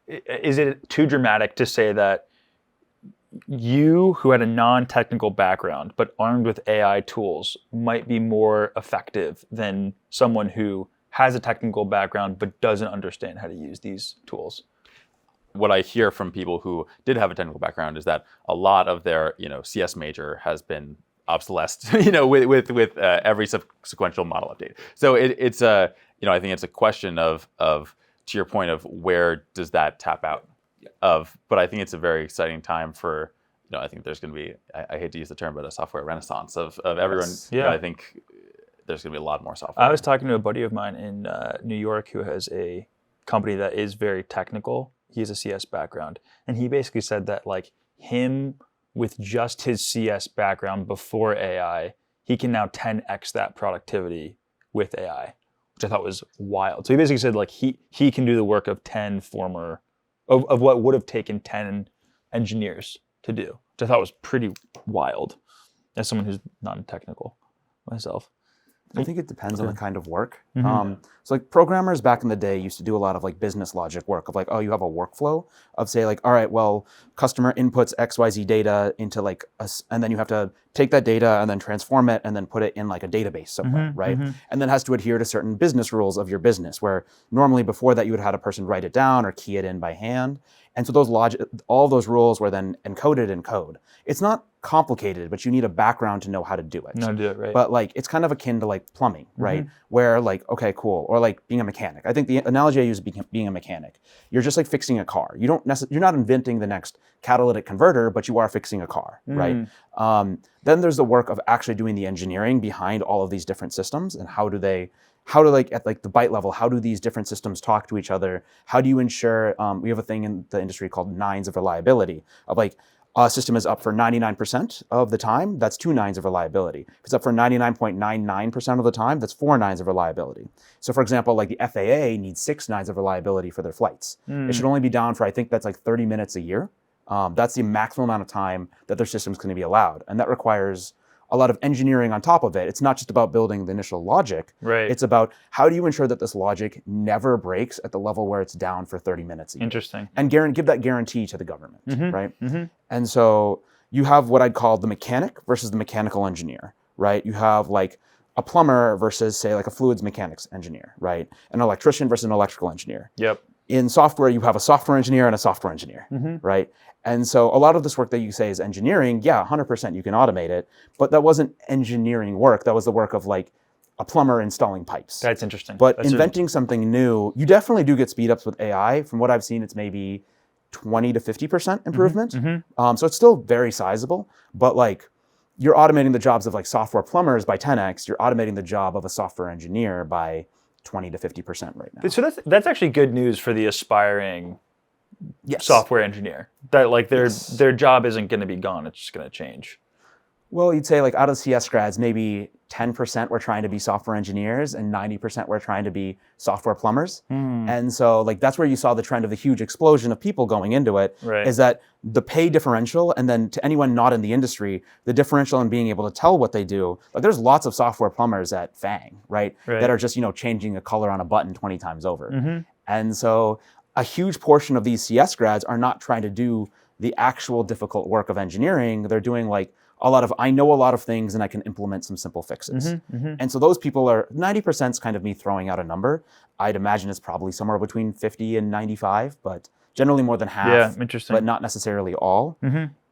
is it too dramatic to say that you, who had a non-technical background but armed with AI tools, might be more effective than someone who has a technical background but doesn't understand how to use these tools? What I hear from people who did have a technical background is that a lot of their, CS major has been obsolesced, with every sequential model update. So it's I think it's a question of to your point of where does that tap out of, but I think it's a very exciting time for, I think there's going to be, I hate to use the term, but a software renaissance of everyone. Yeah. I think there's going to be a lot more software. I was talking to a buddy of mine in New York who has a company that is very technical. He has a CS background, and he basically said that like him with just his CS background before AI, he can now 10x that productivity with AI, which I thought was wild. So he basically said like he can do the work of 10 former, of what would have taken 10 engineers to do, which I thought was pretty wild as someone who's non-technical myself. I think it depends on the kind of work. Mm-hmm. So like programmers back in the day used to do a lot of like business logic work of like, oh, you have a workflow of say like, all right, well, customer inputs XYZ data into like, and then you have to take that data and then transform it and then put it in like a database somewhere, Mm-hmm, right? mm-hmm. And then it has to adhere to certain business rules of your business where normally before that you would have had a person write it down or key it in by hand. And so all those rules were then encoded in code. It's not complicated, but you need a background to know how to do it. Know how to do it, right. But like, it's kind of akin to like plumbing, right? Where like, okay, cool. Or like being a mechanic. I think the analogy I use is being a mechanic. You're just like fixing a car. You're not inventing the next catalytic converter, but you are fixing a car, right? Then there's the work of actually doing the engineering behind all of these different systems and how to like at like the byte level, how do these different systems talk to each other? How do you ensure, we have a thing in the industry called nines of reliability of like, a system is up for 99% of the time, that's 2 nines of reliability. If it's up for 99.99% of the time, that's 4 nines of reliability. So for example, like the FAA needs 6 nines of reliability for their flights. It should only be down for, I think that's like 30 minutes a year. That's the maximum amount of time that their system's going to be allowed. And that requires a lot of engineering on top of it. It's not just about building the initial logic. Right. It's about how do you ensure that this logic never breaks at the level where it's down for 30 minutes a year. Interesting. And give that guarantee to the government, right? And so you have what I'd call the mechanic versus the mechanical engineer, right? You have like a plumber versus say like a fluids mechanics engineer, right? An electrician versus an electrical engineer. Yep. In software, you have a software engineer and a software engineer, right? And so a lot of this work that you say is engineering, yeah, 100% you can automate it, but that wasn't engineering work. That was the work of like a plumber installing pipes. That's interesting. But inventing something new, you definitely do get speed ups with AI. From what I've seen, it's maybe 20 to 50% improvement. So it's still very sizable, but like you're automating the jobs of like software plumbers by 10x, you're automating the job of a software engineer by 20 to 50% right now. So that's actually good news for the aspiring software engineer. That like their job isn't going to be gone; it's just going to change. Well, you'd say like out of CS grads, maybe 10% were trying to be software engineers and 90% were trying to be software plumbers. And so like that's where you saw the trend of the huge explosion of people going into it, is that the pay differential, and then to anyone not in the industry, the differential in being able to tell what they do. Like there's lots of software plumbers at FANG, right? That are just, changing a color on a button 20 times over. And so a huge portion of these CS grads are not trying to do the actual difficult work of engineering. They're doing like I know a lot of things and I can implement some simple fixes. And so those people are 90% is kind of me throwing out a number. I'd imagine it's probably somewhere between 50 and 95, but generally more than half, but not necessarily all.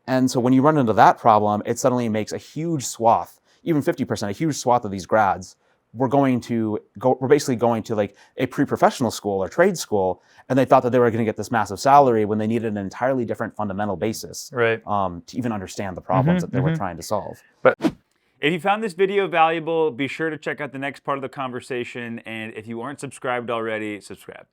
And so when you run into that problem, it suddenly makes a huge swath, even 50%, a huge swath of these grads. We're basically going to like a pre-professional school or trade school, and they thought that they were going to get this massive salary when they needed an entirely different fundamental basis to even understand the problems that they were trying to solve. But if you found this video valuable, be sure to check out the next part of the conversation, and if you aren't subscribed already, subscribe.